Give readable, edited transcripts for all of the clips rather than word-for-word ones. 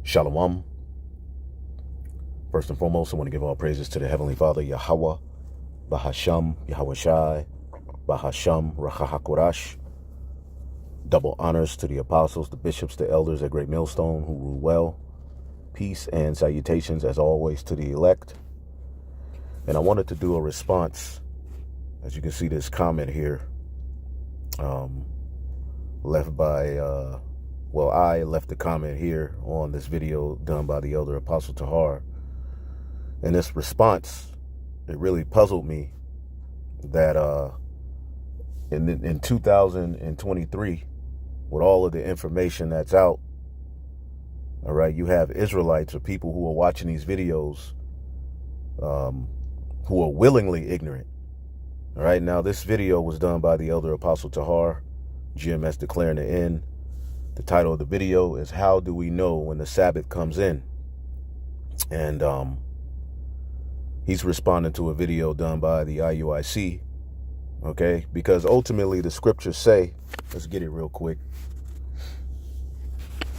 Shalom. First and foremost, I want to give all praises to the Heavenly Father, Yahweh, Bahasham, Yahweh Shai, Bahasham, Rachahakorash. Double honors to the apostles, the bishops, the elders at Great Millstone who rule well. Peace and salutations, as always, to the elect. And I wanted to do a response. As you can see, this comment here left by, I left the comment here on this video done by the elder Apostle Tahar. And this response, it really puzzled me that in 2023, with all of the information that's out, all right, you have Israelites or people who are watching these videos who are willingly ignorant. All right, now this video was done by the elder Apostle Tahar, GMS Declaring the End. The title of the video is How Do We Know When the Sabbath Comes In? And he's responding to a video done by the IUIC, okay? Because ultimately the scriptures say, let's get it real quick.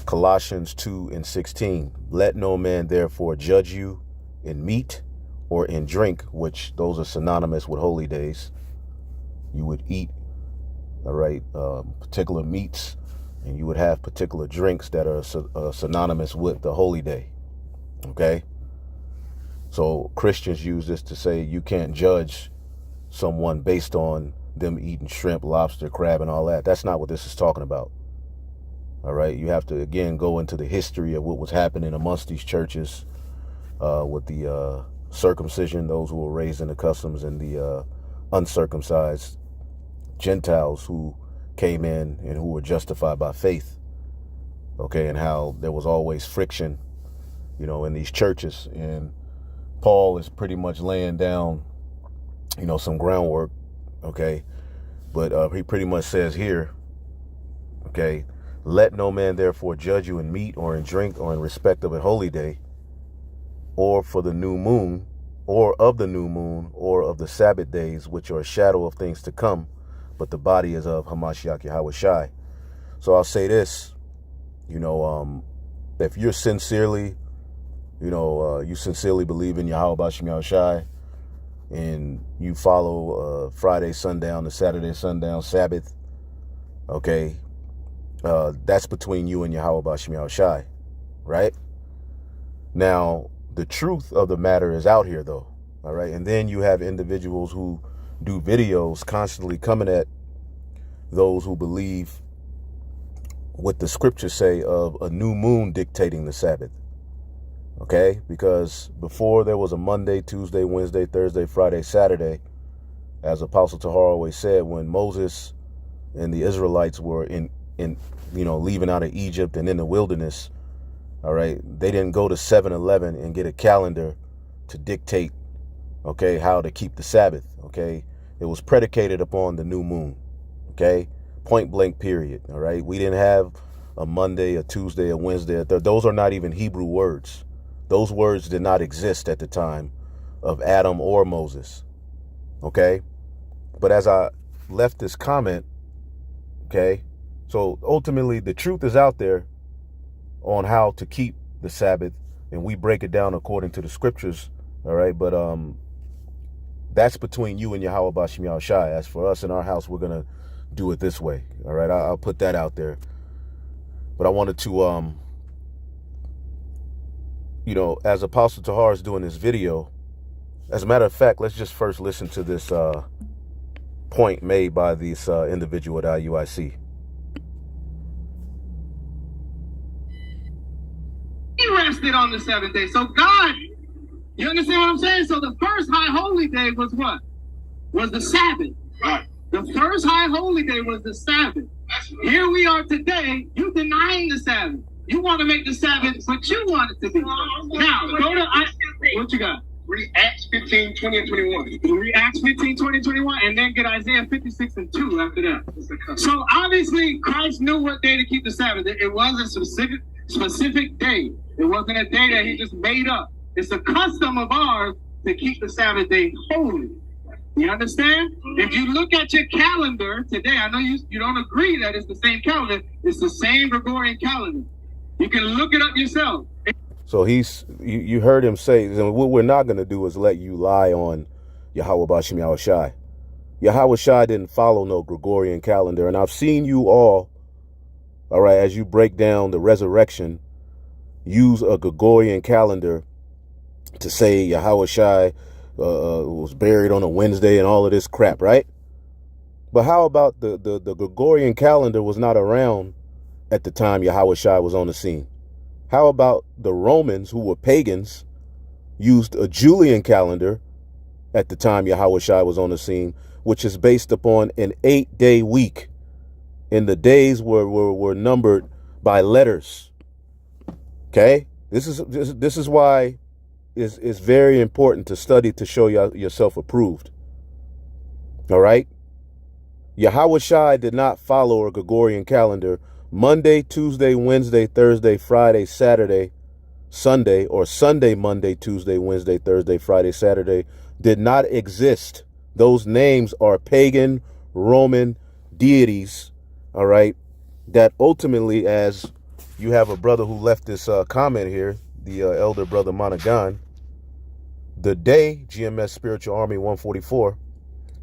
Colossians 2:16, let no man therefore judge you in meat or in drink, which those are synonymous with holy days. You would eat, all right, particular meats, and you would have particular drinks that are synonymous with the holy day, okay? So Christians use this to say you can't judge someone based on them eating shrimp, lobster, crab, and all that. That's not what this is talking about. All right, you have to, again, go into the history of what was happening amongst these churches with the circumcision, those who were raised in the customs, and the uncircumcised Gentiles who came in and who were justified by faith. Okay, and how there was always friction, you know, in these churches. And Paul is pretty much laying down, you know, some groundwork, okay? But he pretty much says here, okay, let no man therefore judge you in meat or in drink or in respect of a holy day, or for the new moon, or of the new moon, or of the Sabbath days, which are a shadow of things to come, but the body is of Hamashiach Yahweh Shai. So I'll say this, you know, if you're sincerely, you know, you sincerely believe in Yahweh Bashim Yahweh Shai, and you follow Friday sundown to Saturday sundown Sabbath, okay, that's between you and Yahweh Bashim Yahweh Shai, right? Now, the truth of the matter is out here, though, all right? And then you have individuals who do videos constantly coming at those who believe what the scriptures say of a new moon dictating the Sabbath. Okay, because before there was a Monday, Tuesday, Wednesday, Thursday, Friday, Saturday, as Apostle Tahar always said, when Moses and the Israelites were in leaving out of Egypt and in the wilderness, all right, they didn't go to 7-Eleven and get a calendar to dictate, okay, how to keep the Sabbath, okay? It was predicated upon the new moon, okay? Point blank period, all right? We didn't have a Monday, a Tuesday, a Wednesday, a those are not even Hebrew words. Those words did not exist at the time of Adam or Moses, okay? But as I left this comment, okay, so ultimately the truth is out there on how to keep the Sabbath, and we break it down according to the scriptures, all right? But that's between you and Yahweh Bashim Yahweh Shai. As for us in our house, we're going to do it this way, all right? I'll put that out there. But I wanted to, you know, as Apostle Tahar is doing this video, as a matter of fact, let's just first listen to this point made by this individual at IUIC. He rested on the seventh day. So God, you understand what I'm saying? So the first high holy day was what? Was the Sabbath. Right. The first high holy day was the Sabbath. Here we are today, you denying the Sabbath. You want to make the Sabbath what you want it to be. Now, go to, what you got? Read Acts 15, 20, and 21. Read Acts 15, 20, and 21, and then get Isaiah 56 and 2 after that. So obviously, Christ knew what day to keep the Sabbath. It was a specific day. It wasn't a day that he just made up. It's a custom of ours to keep the Sabbath day holy. You understand? If you look at your calendar today, I know you don't agree that it's the same calendar. It's the same Gregorian calendar. You can look it up yourself. So you heard him say, what we're not going to do is let you lie on Yahweh Bashim Yahweh Shai. Yahweh Shai didn't follow no Gregorian calendar. And I've seen you all right, as you break down the resurrection, use a Gregorian calendar to say Yahweh Shai was buried on a Wednesday and all of this crap, right? But how about the Gregorian calendar was not around at the time Yahweh Shai was on the scene? How about the Romans, who were pagans, used a Julian calendar at the time Yahweh Shai was on the scene, which is based upon an 8-day week, and the days were numbered by letters. Okay, this is why it's very important to study to show yourself approved. All right, Yahweh Shai did not follow a Gregorian calendar. Monday, Tuesday, Wednesday, Thursday, Friday, Saturday, Sunday, or Sunday, Monday, Tuesday, Wednesday, Thursday, Friday, Saturday did not exist. Those names are pagan Roman deities, all right, that ultimately, as you have a brother who left this comment here, the elder brother Monaghan, the day, GMS Spiritual Army 144,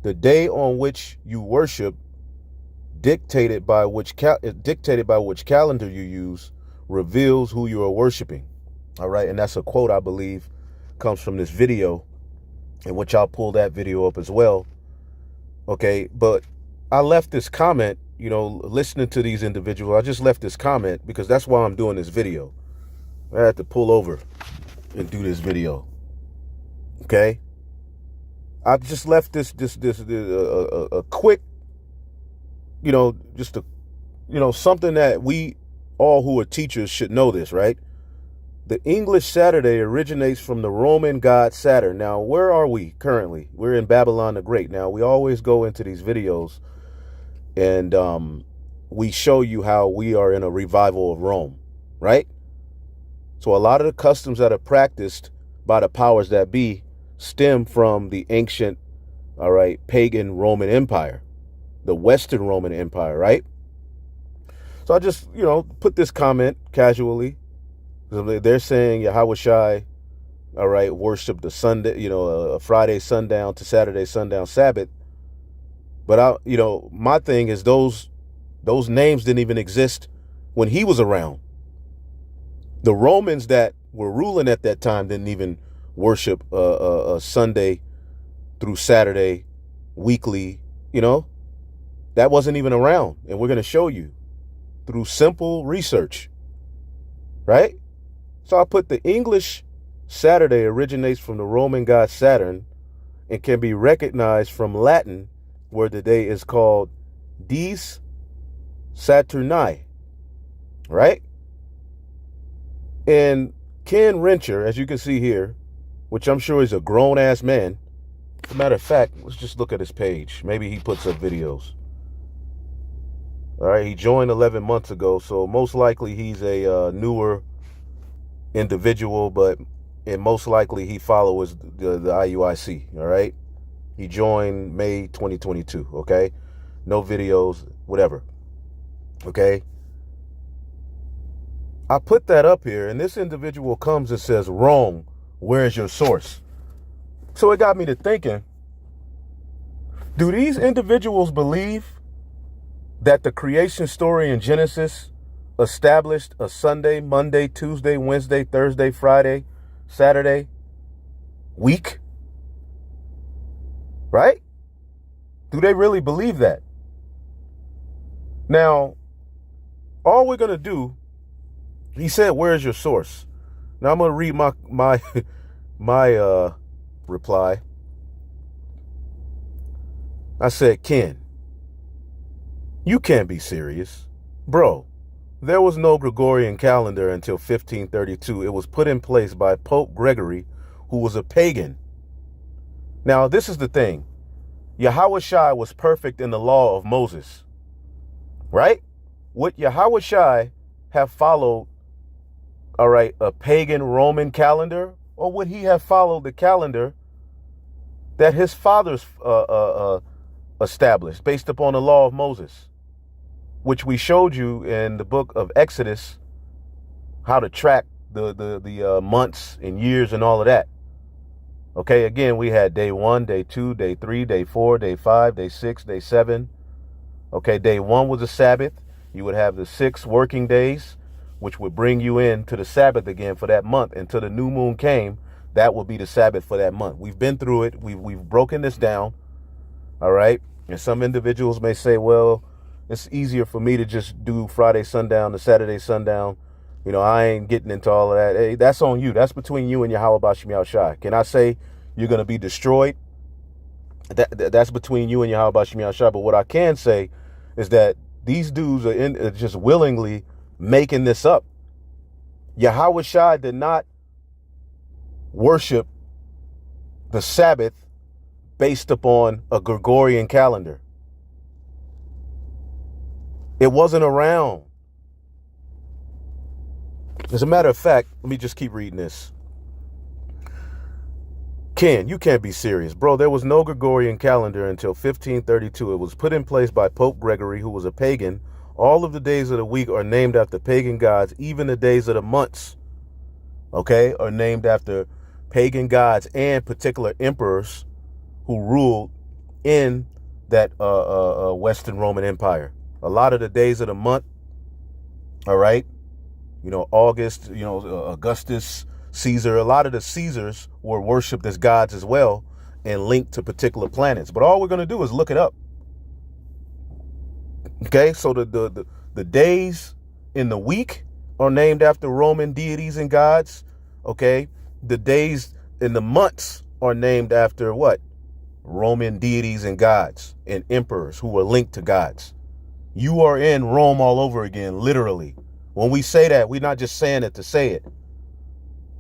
the day on which you worship, dictated by which calendar you use, reveals who you are worshiping. All right, and that's a quote, I believe, comes from this video, in which I'll pull that video up as well. Okay, but I left this comment, listening to these individuals. I just left this comment because that's why I'm doing this video. I had to pull over and do this video. Okay, I just left this a quick, just something that we all who are teachers should know this, right? The English Saturday originates from the Roman god Saturn. Now, where are we currently? We're in Babylon the Great. Now, we always go into these videos and we show you how we are in a revival of Rome, right? So a lot of the customs that are practiced by the powers that be stem from the ancient, all right, pagan Roman Empire, the Western Roman Empire, right? So I just, put this comment casually. They're saying Yahweh Shai, all right, worship the Sunday, a Friday sundown to Saturday sundown Sabbath. But my thing is those names didn't even exist when he was around. The Romans that were ruling at that time didn't even worship a Sunday through Saturday weekly, that wasn't even around. And we're going to show you through simple research, right? So I put the English Saturday originates from the Roman god Saturn and can be recognized from Latin, where the day is called Dies Saturni, right? And Ken Rencher, as you can see here, which I'm sure is a grown-ass man. As a matter of fact, let's just look at his page. Maybe he puts up videos. All right, he joined 11 months ago, so most likely he's a newer individual, and most likely he follows the IUIC, all right? He joined May 2022, okay? No videos, whatever, okay? I put that up here, and this individual comes and says, Rome, where's your source? So it got me to thinking, do these individuals believe that the creation story in Genesis established a Sunday, Monday, Tuesday, Wednesday, Thursday, Friday, Saturday week? Right? Do they really believe that? Now, all we're going to do, he said, where's your source? Now I'm going to read my reply. I said, Ken, you can't be serious. Bro, there was no Gregorian calendar until 1532. It was put in place by Pope Gregory, who was a pagan. Now, this is the thing. Yahweh Shai was perfect in the law of Moses, right? Would Yahweh Shai have followed, all right, a pagan Roman calendar, or would he have followed the calendar that his fathers established based upon the law of Moses, which we showed you in the book of Exodus, how to track the months and years and all of that. Okay, again, we had day 1, day 2, day 3, day 4, day 5, day 6, day 7. Okay, day 1 was a Sabbath. You would have the 6 working days, which would bring you into the Sabbath again for that month until the new moon came. That would be the Sabbath for that month. We've been through it. We've broken this down. All right. And some individuals may say, well, it's easier for me to just do Friday sundown to Saturday sundown. You know, I ain't getting into all of that. Hey, that's on you. That's between you and Yahweh Bashim Yahushai. Can I say you're going to be destroyed? That's between you and Yahweh Bashim Yahushai. But what I can say is that these dudes are just willingly making this up. Yahweh Shai did not worship the Sabbath based upon a Gregorian calendar. It wasn't around. As a matter of fact, let me just keep reading this. Ken, you can't be serious. Bro, there was no Gregorian calendar until 1532. It was put in place by Pope Gregory, who was a pagan. All of the days of the week are named after pagan gods. Even the days of the months, okay, are named after pagan gods and particular emperors who ruled in that Western Roman Empire. A lot of the days of the month, all right, you know, August, you know, Augustus, Caesar, a lot of the Caesars were worshipped as gods as well and linked to particular planets. But all we're going to do is look it up. Okay, so the days in the week are named after Roman deities and gods. Okay, the days in the months are named after what? Roman deities and gods and emperors who were linked to gods. You are in Rome all over again, literally. When we say that, we're not just saying it to say it.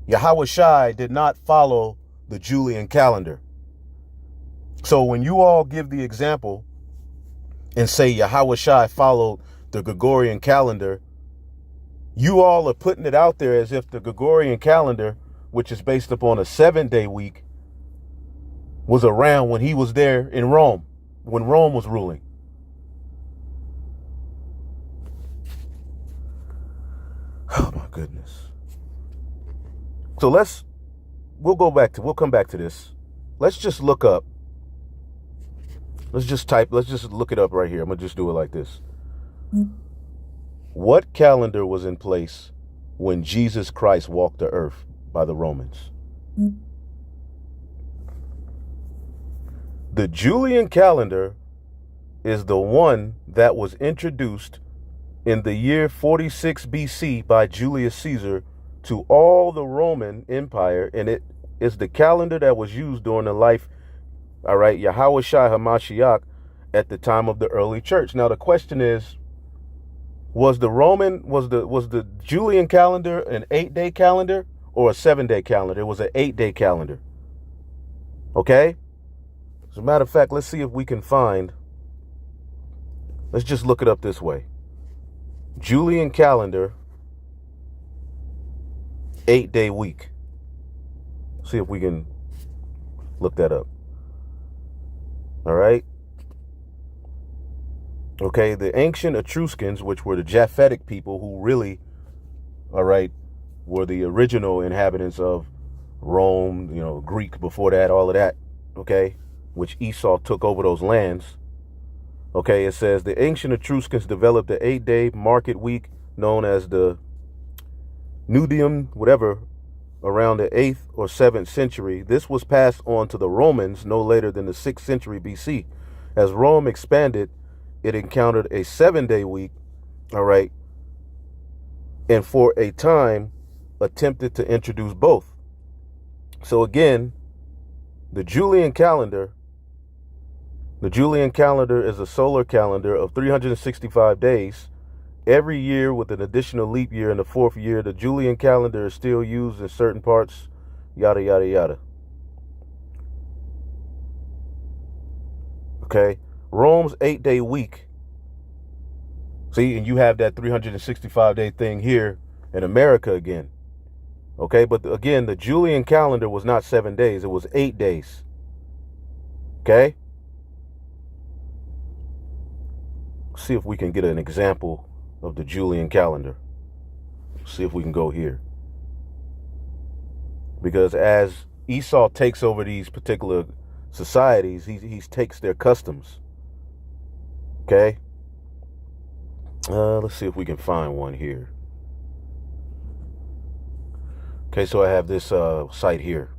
Yahweh Shai did not follow the Julian calendar. So when you all give the example and say Yahweh Shai followed the Gregorian calendar, you all are putting it out there as if the Gregorian calendar, which is based upon a 7-day week, was around when he was there in Rome, when Rome was ruling. Oh my goodness. So we'll come back to this. Let's just look up. Let's just look it up right here. I'm going to just do it like this. What calendar was in place when Jesus Christ walked the earth by the Romans? The Julian calendar is the one that was introduced in the year 46 BC by Julius Caesar to all the Roman Empire, and it is the calendar that was used during the life, all right, Yahweh Shai HaMashiach at the time of the early church. Now the question is, was the Julian calendar an 8-day calendar or a 7-day calendar? It was an 8-day calendar. Okay? As a matter of fact, let's see if we can find, let's just look it up this way. Julian calendar, 8-day week. See if we can look that up. All right. Okay, the ancient Etruscans, which were the Japhetic people who really, all right, were the original inhabitants of Rome, you know, Greek before that, all of that, okay, which Esau took over those lands. Okay, it says the ancient Etruscans developed the 8-day market week known as the Nudium, whatever, around the 8th or 7th century. This was passed on to the Romans no later than the 6th century BC. As Rome expanded, it encountered a 7-day week, all right, and for a time attempted to introduce both. So again, the Julian calendar is a solar calendar of 365 days. Every year with an additional leap year in the 4th year, the Julian calendar is still used in certain parts, yada, yada, yada. Okay. Rome's 8-day week. See, and you have that 365-day thing here in America again. Okay, but again, the Julian calendar was not 7 days. It was 8 days. Okay. See if we can get an example of the Julian calendar. See if we can go here. Because as Esau takes over these particular societies, he takes their customs. Okay? Let's see if we can find one here. Okay, so I have this site here.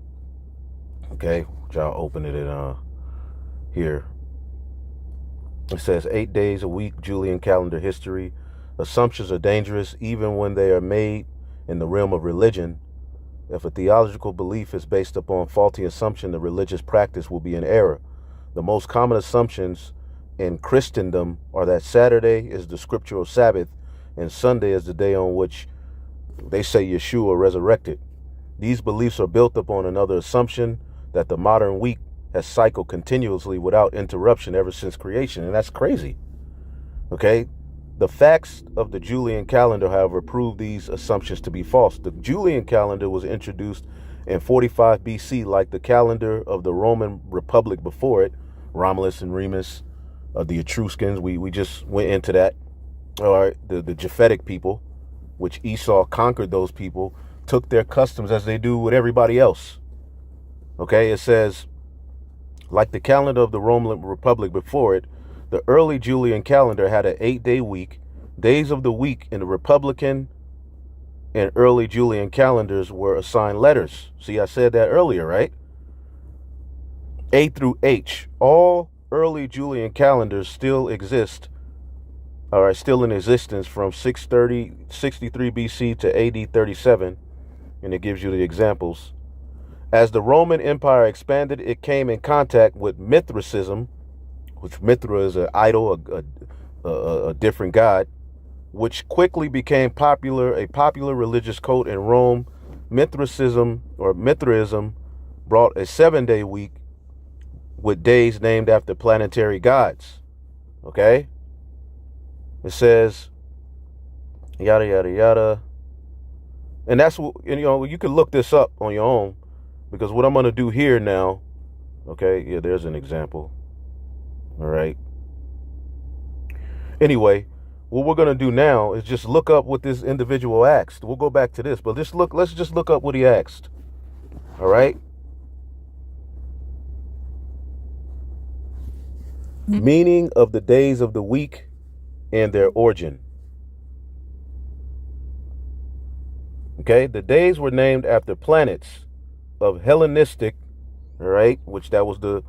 Okay, which I'll open it in here. It says 8 days a week, Julian calendar history. Assumptions are dangerous even when they are made in the realm of religion. If a theological belief is based upon faulty assumption, the religious practice will be in error. The most common assumptions in Christendom are that Saturday is the scriptural Sabbath and Sunday is the day on which they say Yeshua resurrected. These beliefs are built upon another assumption that the modern week has cycled continuously without interruption ever since creation, and that's crazy. Okay? The facts of the Julian calendar, however, prove these assumptions to be false. The Julian calendar was introduced in 45 BC, like the calendar of the Roman Republic before it, Romulus and Remus, the Etruscans. We just went into that. All right, the Japhetic people, which Esau conquered those people, took their customs as they do with everybody else. Okay, it says, like the calendar of the Roman Republic before it, the early Julian calendar had an 8-day week. Days of the week in the Republican and early Julian calendars were assigned letters. See, I said that earlier, right? A through H. All early Julian calendars still exist, are still in existence from 63 BC to AD 37, and it gives you the examples. As the Roman Empire expanded, it came in contact with Mithraism, which Mithra is an idol, a different god, which quickly became a popular religious cult in Rome. Mithraism brought a 7-day week with days named after planetary gods. Okay? It says, yada, yada, yada. And that's what, you can look this up on your own, because what I'm going to do here now, okay, yeah, there's an example. All right. Anyway, what we're going to do now is just look up what this individual asked. We'll go back to this, but let's just look up what he asked. All right. Meaning of the days of the week and their origin. Okay, the days were named after planets of Hellenistic, all right, which that was the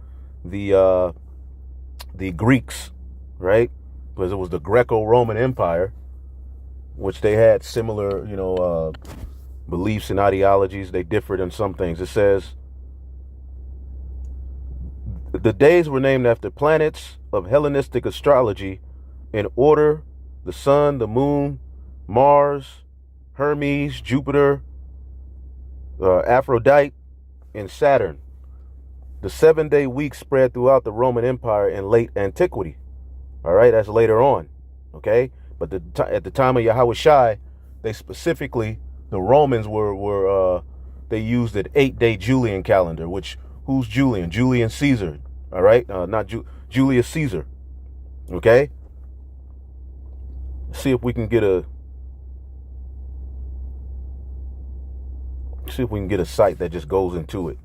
Greeks, right? Because it was the Greco-Roman Empire, which they had similar, beliefs and ideologies. They differed in some things. It says, the days were named after planets of Hellenistic astrology in order: the sun, the moon, Mars, Hermes, Jupiter, Aphrodite, and Saturn. The 7-day week spread throughout the Roman Empire in late antiquity. All right, that's later on. Okay, but at the time of Yahweh Shai, the Romans they used an 8-day Julian calendar. Which, who's Julian? Julian Caesar. All right, not Julius Caesar. Okay. See if we can get a site that just goes into it.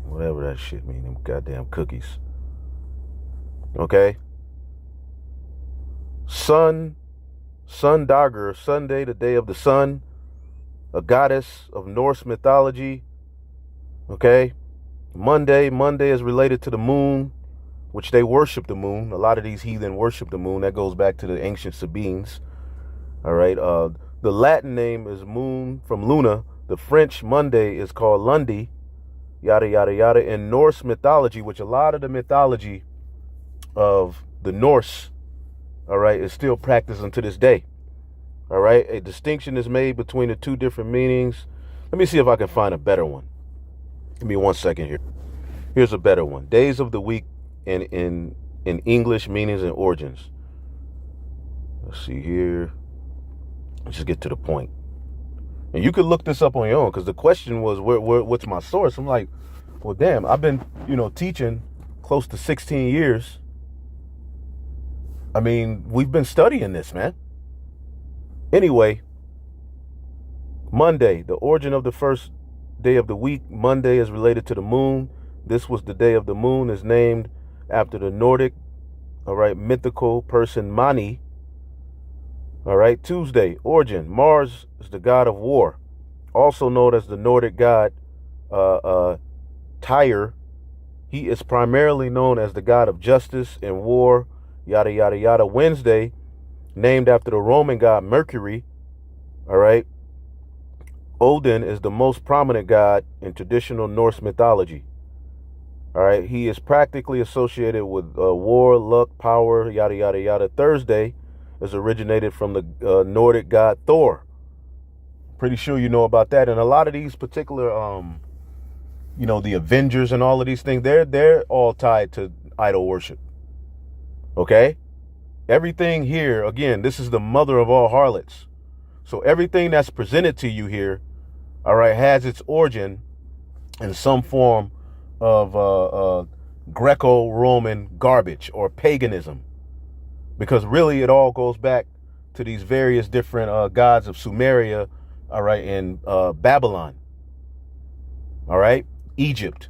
Whatever that shit mean, them goddamn cookies. Okay. Sundagr, Sunday, the day of the sun, a goddess of Norse mythology. Okay. Monday is related to the moon, which they worship the moon. A lot of these heathen worship the moon. That goes back to the ancient Sabines. All right. The Latin name is moon from Luna. The French Monday is called Lundi. Yada, yada, yada. In Norse mythology, which a lot of the mythology of the Norse, all right, is still practiced unto this day. All right. A distinction is made between the two different meanings. Let me see if I can find a better one. Give me 1 second here. Here's a better one. Days of the week in English, meanings and origins. Let's see here. Let's just get to the point. And you could look this up on your own, because the question was, what's my source? I'm like, well, damn, I've been, teaching close to 16 years. I mean, we've been studying this, man. Anyway, Monday, the origin of the first day of the week. Monday is related to the moon. This was the day of the moon, is named after the Nordic, all right, mythical person Mani. All right, Tuesday, origin. Mars is the god of war, also known as the Nordic god Tyr. He is primarily known as the god of justice and war, yada, yada, yada. Wednesday, named after the Roman god Mercury. All right. Odin is the most prominent god in traditional Norse mythology. All right. He is practically associated with war, luck, power, yada, yada, yada. Thursday is originated from the Nordic god Thor. Pretty sure you know about that. And a lot of these particular, the Avengers and all of these things, they're all tied to idol worship. Okay? Everything here, again, this is the mother of all harlots. So everything that's presented to you here, all right, has its origin in some form of Greco-Roman garbage or paganism. Because really it all goes back to these various different gods of Sumeria, all right, and Babylon, all right, Egypt,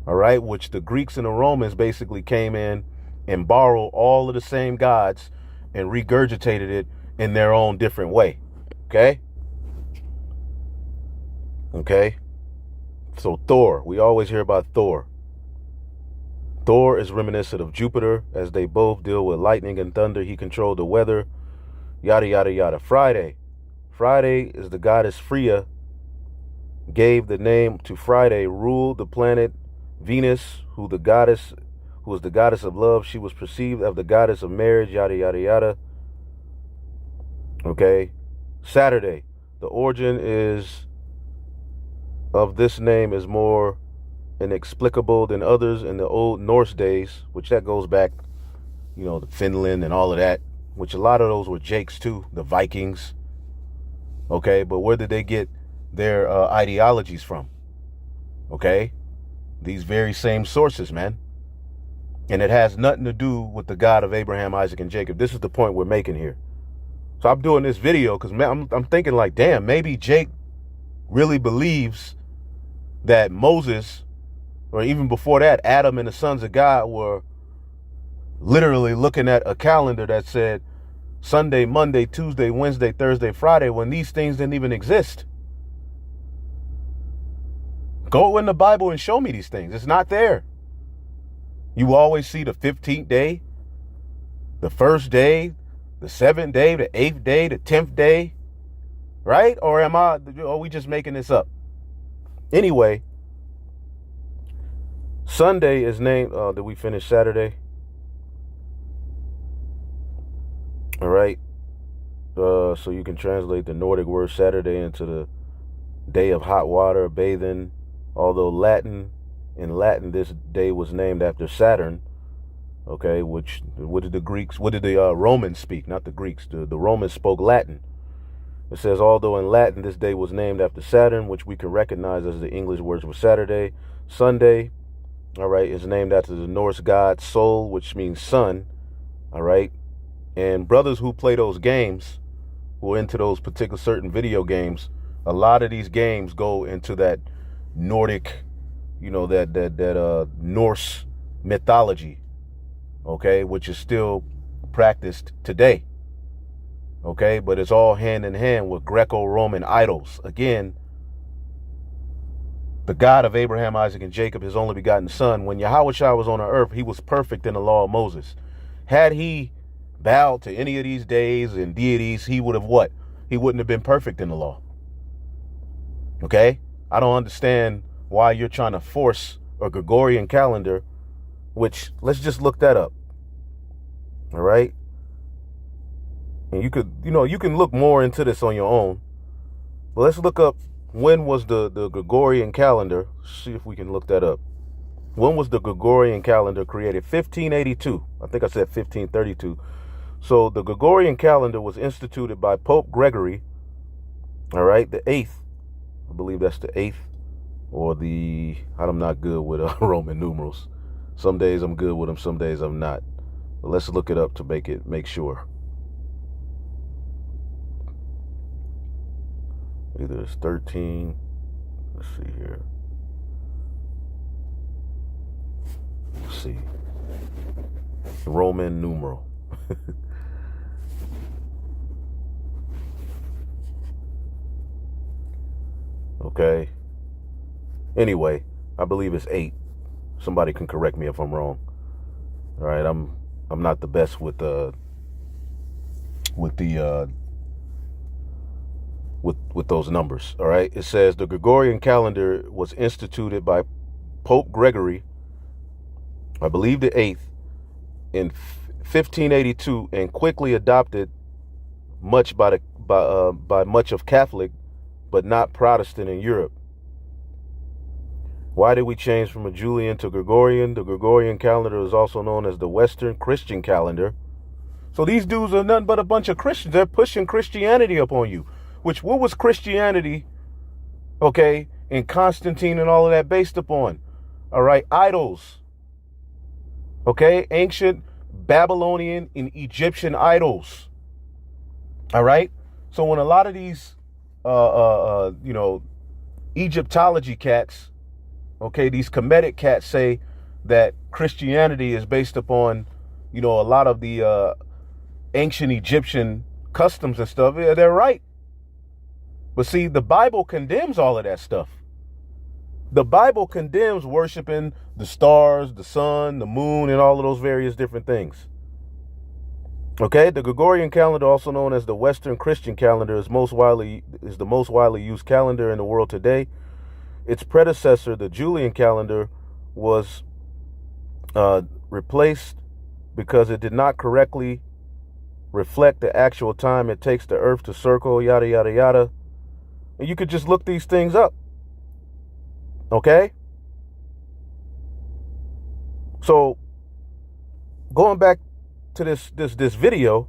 all right, which the Greeks and the Romans basically came in and borrowed all of the same gods and regurgitated it in their own different way. Okay? Okay? So Thor, we always hear about Thor. Thor is reminiscent of Jupiter, as they both deal with lightning and thunder. He controlled the weather, yada, yada, yada. Friday is the goddess Freya, gave the name to Friday, ruled the planet Venus, who was the goddess of love. She was perceived as the goddess of marriage, yada, yada, yada. Okay. Saturday, the origin of this name is more inexplicable than others in the old Norse days, which that goes back, to Finland and all of that, which a lot of those were Jakes too, the Vikings. Okay, but where did they get their ideologies from? Okay, these very same sources, man. And it has nothing to do with the God of Abraham, Isaac, and Jacob. This is the point we're making here. So I'm doing this video because I'm thinking like, damn, maybe Jake really believes that Moses, or even before that, Adam and the sons of God were literally looking at a calendar that said Sunday, Monday, Tuesday, Wednesday, Thursday, Friday, when these things didn't even exist. Go in the Bible and show me these things. It's not there. You always see the 15th day, the first day, the 7th day, the 8th day, the 10th day, right? Or are we just making this up? Anyway, Sunday is named, did we finish Saturday? All right. So you can translate the Nordic word Saturday into the day of hot water, bathing. Although in Latin, this day was named after Saturn. Okay, what did the Romans speak? Not the Greeks. The Romans spoke Latin. It says, although in Latin, this day was named after Saturn, which we can recognize as the English words for Saturday. Sunday, all right, is named after the Norse god Sol, which means sun. All right. And brothers who play those games, who are into those particular certain video games, a lot of these games go into that Nordic, that Norse mythology, okay, which is still practiced today, okay, but it's all hand in hand with Greco-Roman idols. Again, the God of Abraham, Isaac, and Jacob, his only begotten son, when Yahushua was on the earth, he was perfect in the law of Moses. Had he bowed to any of these days and deities, he would have what? He wouldn't have been perfect in the law. Okay? I don't understand why you're trying to force a Gregorian calendar, which, let's just look that up. All right? And you can look more into this on your own. But let's look up, when was the Gregorian calendar? See if we can look that up. When was the Gregorian calendar created? 1582. I think I said 1532. So the Gregorian calendar was instituted by Pope Gregory, all right, the 8th. I believe that's the 8th, or I'm not good with Roman numerals. Some days I'm good with them, some days I'm not. But let's look it up to make sure. Either it's 13. Let's see here. Let's see. Roman numeral. Okay. Anyway, I believe it's 8. Somebody can correct me if I'm wrong. All right, I'm not the best with those numbers. All right. It says the Gregorian calendar was instituted by Pope Gregory, I believe the 8th, in 1582, and quickly adopted much by much of Catholic, but not Protestant in Europe. Why did we change from a Julian to Gregorian? The Gregorian calendar is also known as the Western Christian calendar. So these dudes are nothing but a bunch of Christians. They're pushing Christianity upon you. What was Christianity, okay, and Constantine and all of that based upon? All right, idols. Okay, ancient Babylonian and Egyptian idols. All right. So when a lot of these, Egyptology cats, okay, these Kemetic cats say that Christianity is based upon, a lot of the ancient Egyptian customs and stuff, yeah, they're right. But see, the Bible condemns all of that stuff. The Bible condemns worshiping the stars, the sun, the moon, and all of those various different things. Okay, the Gregorian calendar, also known as the Western Christian calendar, is the most widely used calendar in the world today. Its predecessor, the Julian calendar, was replaced because it did not correctly reflect the actual time it takes the Earth to circle, yada, yada, yada. And you could just look these things up. Okay? So, going back to this video,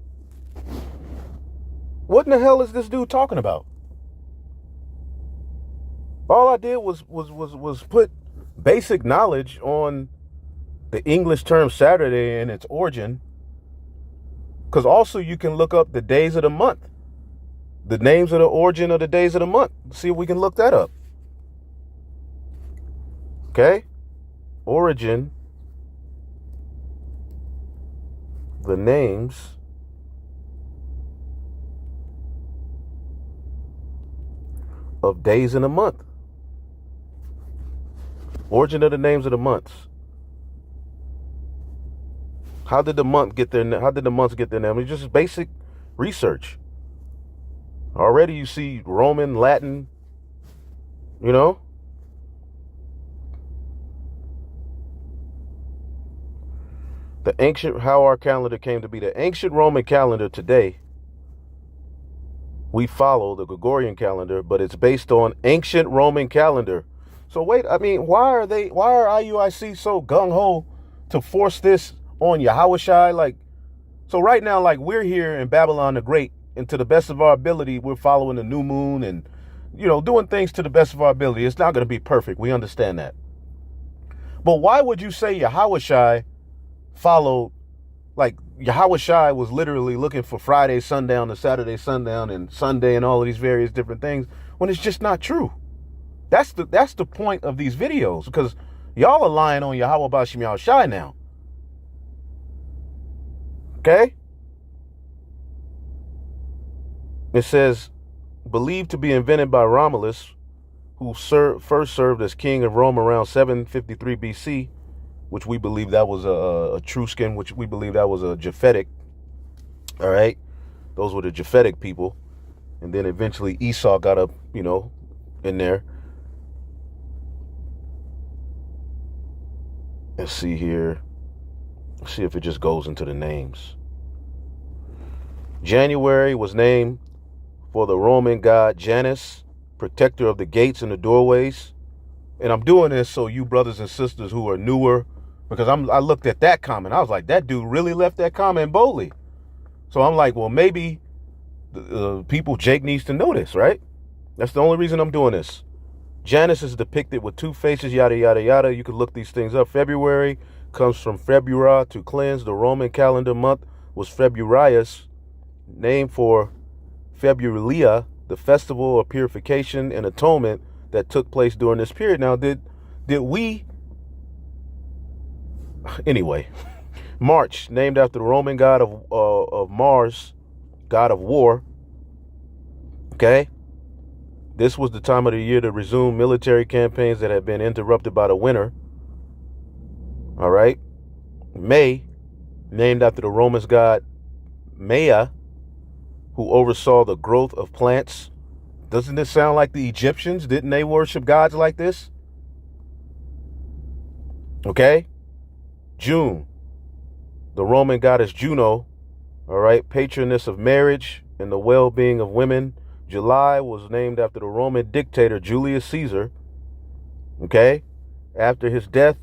what in the hell is this dude talking about? All I did was put basic knowledge on the English term Saturday and its origin. Because also you can look up the days of the month. The names of the origin of the days of the month. See if we can look that up. Okay? Origin. The names of days in a month. Origin of the names of the months. How did the months get their name? It's just basic research. Already you see Roman, Latin, The how our calendar came to be. The ancient Roman calendar today, we follow the Gregorian calendar, but it's based on ancient Roman calendar. So wait, why are IUIC so gung-ho to force this on Yahushua? So right now, we're here in Babylon the Great, and to the best of our ability, we're following the new moon and, doing things to the best of our ability. It's not going to be perfect. We understand that. But why would you say Yahushua followed, Yahushua was literally looking for Friday sundown to Saturday sundown and Sunday and all of these various different things, when it's just not true? That's the point of these videos, because y'all are lying on Yahweh Bashim Yahushua now. Okay? It says, believed to be invented by Romulus, who first served as king of Rome around 753 BC, which we believe that was a Etruscan, which we believe that was a Japhetic. All right? Those were the Japhetic people. And then eventually Esau got up, in there. Let's see here. Let's see if it just goes into the names. January was named for the Roman god Janus, protector of the gates and the doorways. And I'm doing this so you brothers and sisters who are newer, because I looked at that comment. I was like, that dude really left that comment boldly. So I'm like, well, maybe the people, Jake needs to know this, right? That's the only reason I'm doing this. Janus is depicted with 2 faces, yada, yada, yada. You can look these things up. February, comes from February, to cleanse. The Roman calendar month was Februarius, named for Februalia, the festival of purification and atonement that took place during this period. Now, did we... Anyway, March, named after the Roman god of Mars, god of war. Okay? This was the time of the year to resume military campaigns that had been interrupted by the winter. All right? May, named after the Roman god Maya, who oversaw the growth of plants. Doesn't this sound like the Egyptians? Didn't they worship gods like this? Okay? June, the Roman goddess Juno, all right, patroness of marriage and the well-being of women. July was named after the Roman dictator Julius Caesar. Okay? After his death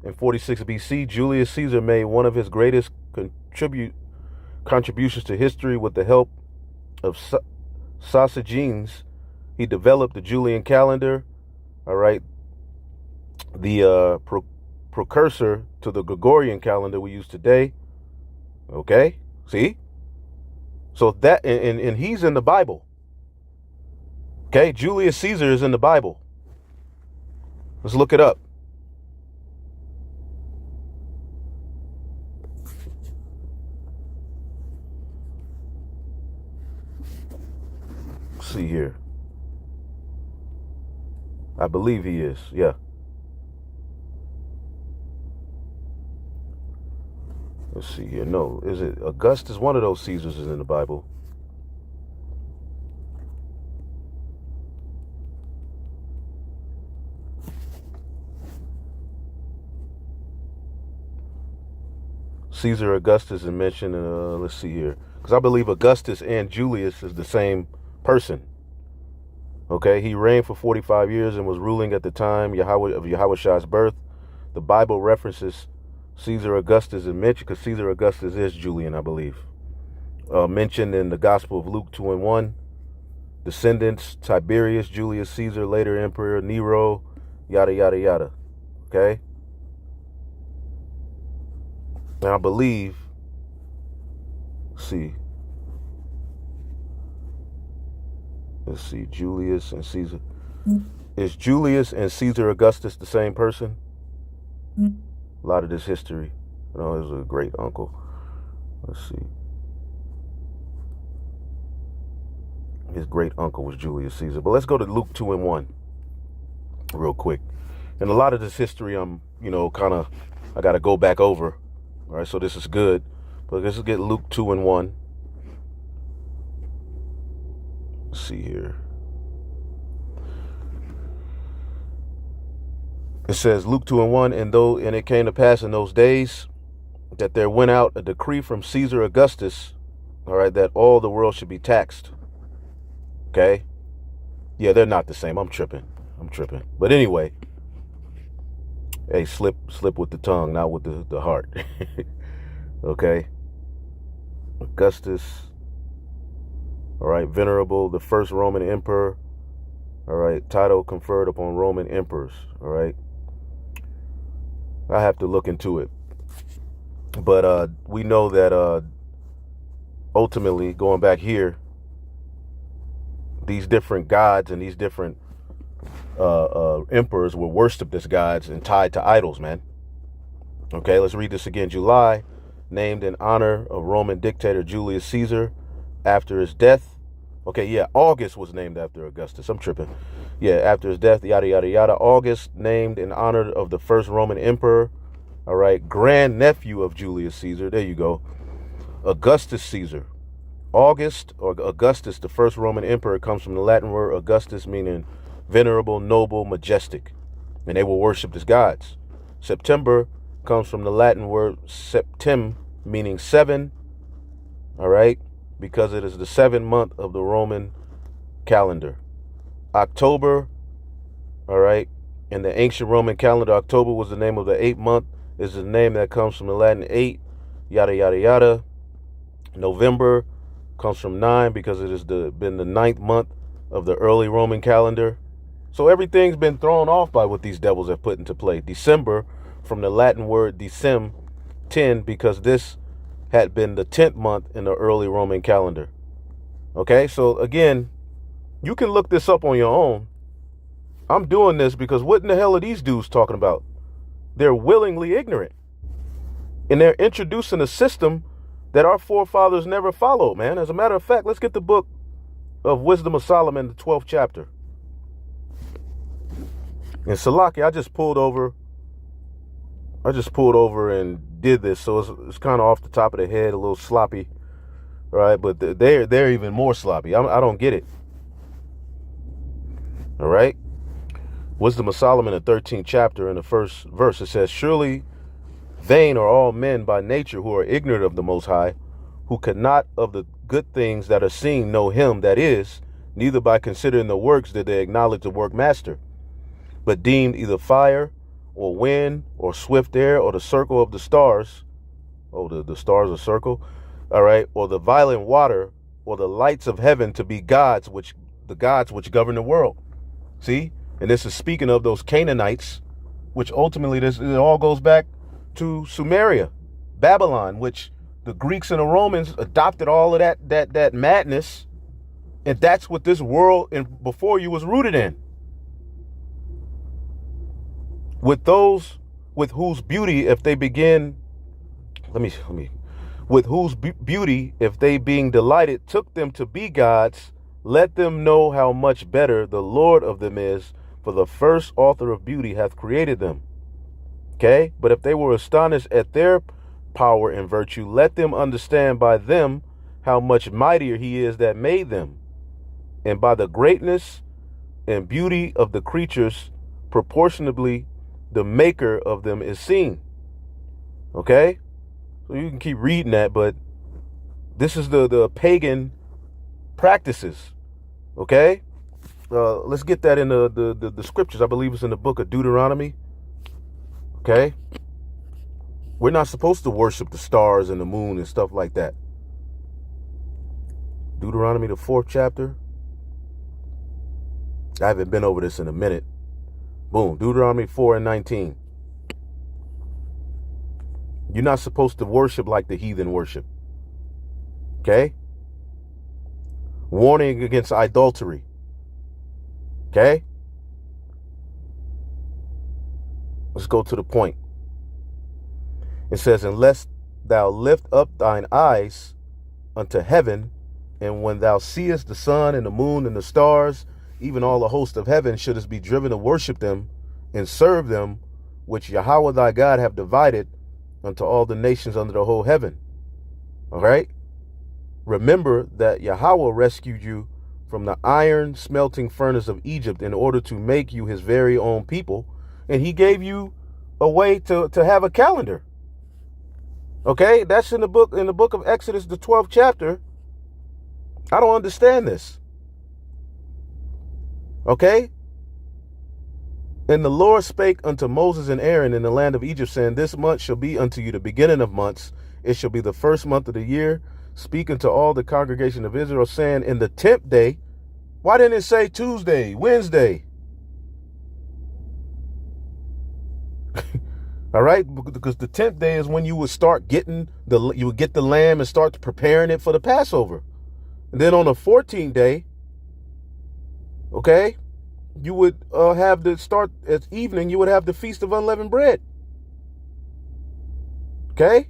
in 46 BC, Julius Caesar made one of his greatest contributions to history with the help of Sosigenes. He developed the Julian calendar, all right, the precursor to the Gregorian calendar we use today. Okay? See? So that, and he's in the Bible. Okay? Julius Caesar is in the Bible. Let's look it up. Let's see here. I believe he is. Yeah. Let's see here. No, is it Augustus? One of those Caesars is in the Bible. Caesar Augustus is mentioned. Let's see here, because I believe Augustus and Julius is the same person. Okay, he reigned for 45 years and was ruling at the time of Yahushua birth. The Bible references Caesar Augustus is mentioned because Caesar Augustus is Julian, I believe. Mentioned in the Gospel of Luke 2:1. Descendants: Tiberius, Julius Caesar, later Emperor Nero, yada yada yada. Okay. And I believe. Let's see, Julius and Caesar. Is Julius and Caesar Augustus the same person? A lot of this history. You know, it was a great uncle. Let's see. His great uncle was Julius Caesar. But let's go to Luke 2:1 real quick. And a lot of this history, I got to go back over. All right, so this is good. But let's get Luke 2:1. Let's see here. It says Luke 2:1, and it came to pass in those days that there went out a decree from Caesar Augustus, all right, that all the world should be taxed. Okay? Yeah, they're not the same. I'm tripping. But anyway, hey, slip with the tongue, not with the heart. Okay? Augustus. All right, venerable, the first Roman emperor. All right, title conferred upon Roman emperors. All right. I have to look into it. But we know that ultimately, going back here, these different gods and these different emperors were worshipped as gods and tied to idols, man. Okay, let's read this again. July, named in honor of Roman dictator Julius Caesar after his death. Okay, yeah, August was named after Augustus. I'm tripping. Yeah, after his death, yada, yada, yada. August, named in honor of the first Roman emperor. All right, grandnephew of Julius Caesar. There you go. Augustus Caesar. August, or Augustus, the first Roman emperor, comes from the Latin word Augustus, meaning venerable, noble, majestic. And they were worshipped as gods. September comes from the Latin word septem, meaning seven. All right, because it is the 7th month of the Roman calendar. October, all right, in the ancient Roman calendar, October was the name of the 8th month. Is the name that comes from the Latin 8, yada, yada, yada. November comes from 9 because it has been the 9th month of the early Roman calendar. So everything's been thrown off by what these devils have put into play. December from the Latin word decem, 10, because this had been the 10th month in the early Roman calendar. Okay, so again, you can look this up on your own. I'm doing this because what in the hell are these dudes talking about? They're willingly ignorant. And they're introducing a system that our forefathers never followed, man. As a matter of fact, let's get the book of Wisdom of Solomon, the 12th chapter. And Salaki, I just pulled over and did this, so it's kind of off the top of the head, a little sloppy, right? But they're even more sloppy. I don't get it. All right. Wisdom of Solomon, the 13th chapter, in the first verse, it says, "Surely vain are all men by nature who are ignorant of the Most High, who cannot of the good things that are seen know him that is, neither by considering the works did they acknowledge the workmaster, but deemed either fire or wind or swift air or the circle of the stars." Oh, the stars are circle. All right. "Or the violent water or the lights of heaven to be gods, which govern the world." See? And this is speaking of those Canaanites, which ultimately it all goes back to Sumeria, Babylon, which the Greeks and the Romans adopted all of that madness. And that's what this world before you was rooted in. With those with whose beauty, if they begin, with whose beauty, if they being delighted, took them to be gods, let them know how much better the Lord of them is, for the first author of beauty hath created them. Okay? "But if they were astonished at their power and virtue, let them understand by them how much mightier he is that made them. And by the greatness and beauty of the creatures, proportionably the maker of them is seen." Okay? So you can keep reading that, but this is the pagan practices. Okay? Let's get that in the scriptures. I believe it's in the book of Deuteronomy. Okay? We're not supposed to worship the stars and the moon and stuff like that. Deuteronomy, the 4th chapter. I haven't been over this in a minute. Boom. Deuteronomy 4:19. You're not supposed to worship like the heathen worship. Okay? Warning against idolatry. Okay? Let's go to the point. It says, "Unless thou lift up thine eyes unto heaven, and when thou seest the sun and the moon and the stars, even all the host of heaven, shouldest be driven to worship them and serve them, which Yahweh thy God have divided unto all the nations under the whole heaven." All right? "Remember that Yahweh rescued you from the iron smelting furnace of Egypt in order to make you his very own people. And he gave you a way to have a calendar." Okay, that's in the book of Exodus, the 12th chapter. I don't understand this. Okay? "And the Lord spake unto Moses and Aaron in the land of Egypt, saying, This month shall be unto you the beginning of months. It shall be the first month of the year. Speak unto all the congregation of Israel, saying, In the 10th day." Why didn't it say Tuesday, Wednesday? All right, because the 10th day is when you would start getting you would get the lamb and start preparing it for the Passover. And then on the 14th day, okay, you would have the start at evening, you would have the Feast of Unleavened Bread. Okay?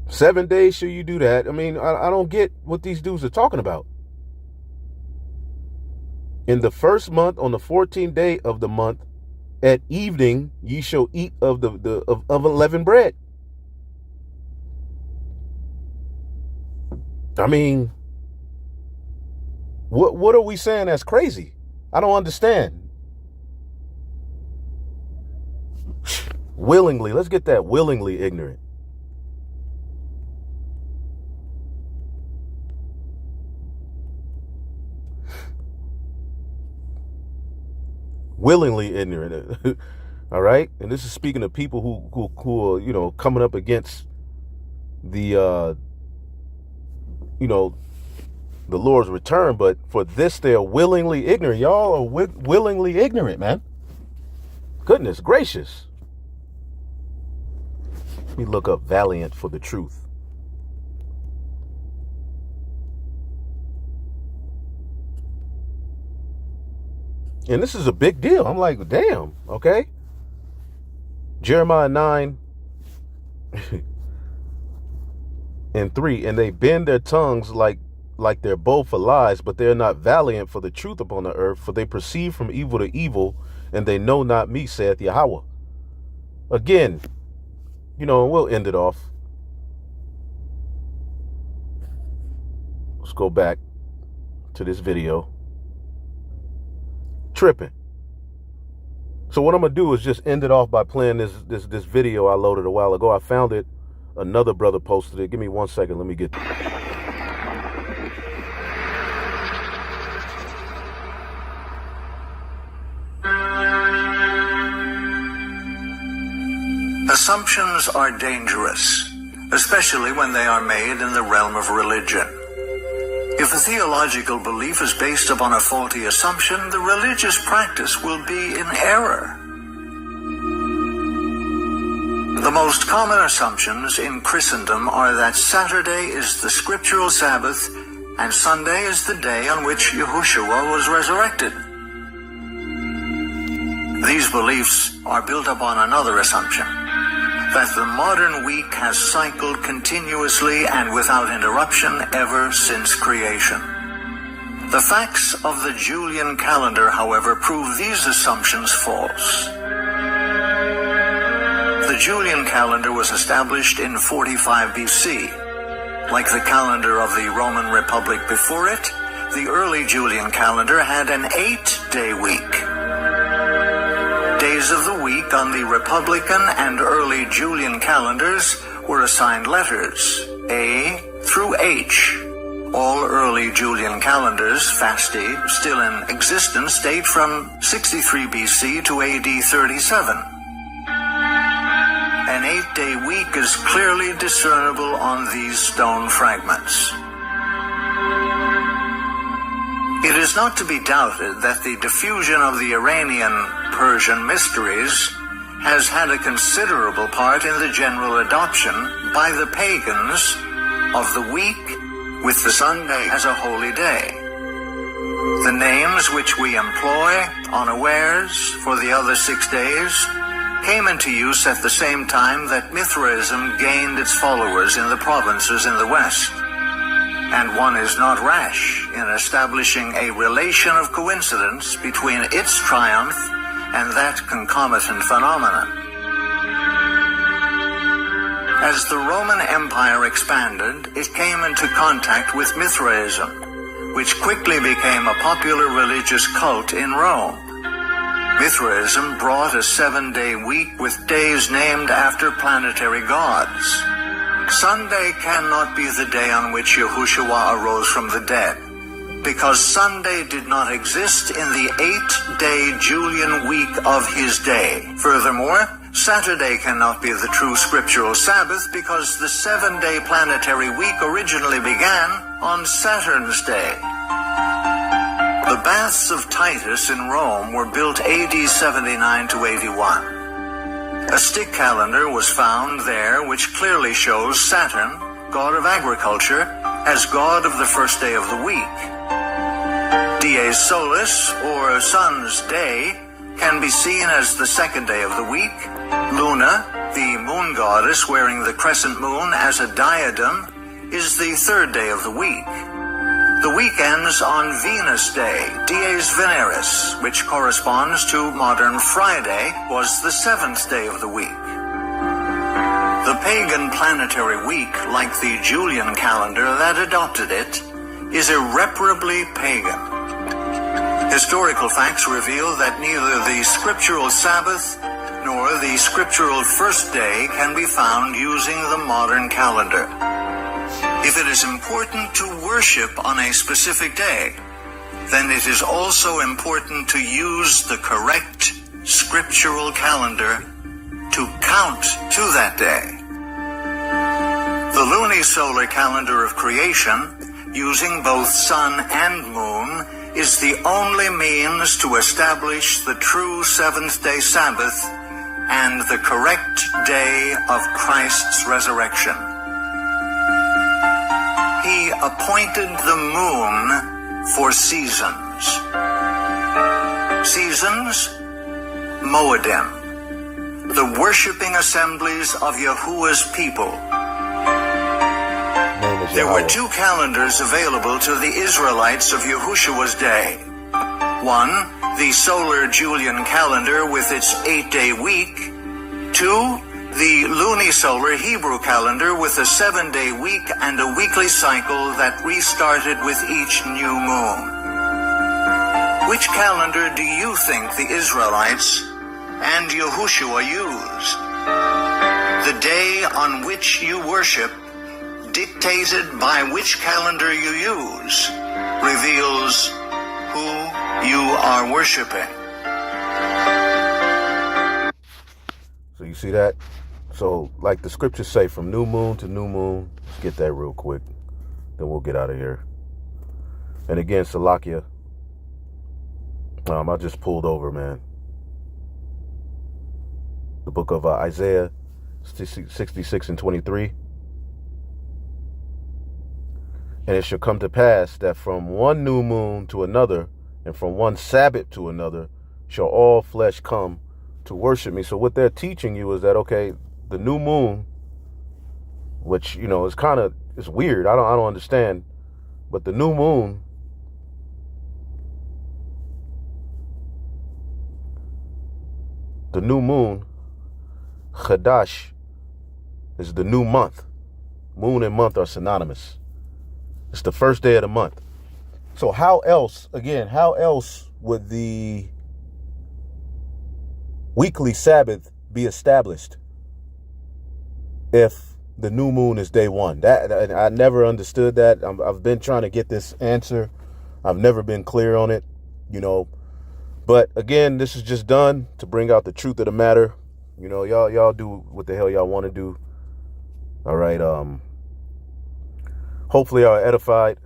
7 days should you do that? I mean, I don't get what these dudes are talking about. "In the first month, on the 14th day of the month, at evening, ye shall eat of of unleavened bread." I mean, what are we saying that's crazy? I don't understand. Willingly, let's get that, willingly ignorant. Willingly ignorant. All right? And this is speaking of people who are, you know, coming up against the, you know, the Lord's return, but for this they are willingly ignorant. Y'all are willingly ignorant, man. Goodness gracious. Let me look up valiant for the truth. And this is a big deal. I'm like, damn, okay. Jeremiah 9 and 3, and they bend their tongues like they're bold for lies, but they're not valiant for the truth upon the earth, for they proceed from evil to evil, and they know not me, saith Yahweh. Again, we'll end it off. Let's go back to this video. Tripping. So what I'm gonna do is just end it off by playing this video I loaded a while ago. I found it. Another brother posted it. Give me 1 second. Let me get. Assumptions are dangerous, especially when they are made in the realm of religion. If a theological belief is based upon a faulty assumption, the religious practice will be in error. The most common assumptions in Christendom are that Saturday is the scriptural Sabbath and Sunday is the day on which Yahushua was resurrected. These beliefs are built upon another assumption, that the modern week has cycled continuously and without interruption ever since creation. The facts of the Julian calendar, however, prove these assumptions false. The Julian calendar was established in 45 BC. Like the calendar of the Roman Republic before it, the early Julian calendar had an 8-day week. Days of the week on the Republican and early Julian calendars were assigned letters, A through H. All early Julian calendars, Fasti, still in existence, date from 63 BC to AD 37. An 8-day week is clearly discernible on these stone fragments. It is not to be doubted that the diffusion of the Iranian-Persian mysteries has had a considerable part in the general adoption by the pagans of the week with the Sunday as a holy day. The names which we employ unawares for the other 6 days came into use at the same time that Mithraism gained its followers in the provinces in the West. And one is not rash in establishing a relation of coincidence between its triumph and that concomitant phenomenon. As the Roman Empire expanded, it came into contact with Mithraism, which quickly became a popular religious cult in Rome. Mithraism brought a 7-day week with days named after planetary gods. Sunday cannot be the day on which Yahushua arose from the dead, because Sunday did not exist in the 8-day Julian week of his day. Furthermore, Saturday cannot be the true scriptural Sabbath, because the 7-day planetary week originally began on Saturn's day. The baths of Titus in Rome were built AD 79 to 81. A stick calendar was found there which clearly shows Saturn, god of agriculture, as god of the first day of the week. Dies Solis, or sun's day, can be seen as the second day of the week. Luna, the moon goddess wearing the crescent moon as a diadem, is the third day of the week. The week ends on Venus Day, Dies Veneris, which corresponds to modern Friday, was the 7th day of the week. The pagan planetary week, like the Julian calendar that adopted it, is irreparably pagan. Historical facts reveal that neither the scriptural Sabbath nor the scriptural first day can be found using the modern calendar. If it is important to worship on a specific day, then it is also important to use the correct scriptural calendar to count to that day. The lunisolar calendar of creation using both sun and moon, is the only means to establish the true seventh-day Sabbath and the correct day of Christ's resurrection. He appointed the moon for seasons. Seasons, Moedim, the worshiping assemblies of Yahuwah's people. There were two calendars available to the Israelites of Yahushua's day. One, the solar Julian calendar with its 8-day week. Two, the lunisolar Hebrew calendar with a 7-day week and a weekly cycle that restarted with each new moon. Which calendar do you think the Israelites and Yahushua used? The day on which you worship, dictated by which calendar you use, reveals who you are worshiping. So you see that? So like the scriptures say, from new moon to new moon. Let's get that real quick. Then we'll get out of here. And again, Salakia, I just pulled over, man. The book of Isaiah 66 and 23. And it shall come to pass that from one new moon to another, and from one Sabbath to another, shall all flesh come to worship me. So what they're teaching you is that, okay, the new moon, which, you know, is kind of, it's weird. I don't understand. But the new moon, Chadash, is the new month. Moon and month are synonymous. It's the first day of the month. So how else would the weekly Sabbath be established if the new moon is day one? That I never understood that. I've been trying to get this answer. I've never been clear on it, you know. But again, this is just done to bring out the truth of the matter. You know, y'all do what the hell y'all want to do. All right. Hopefully y'all are edified.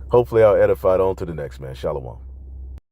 Hopefully y'all are edified. On to the next, man. Shalom.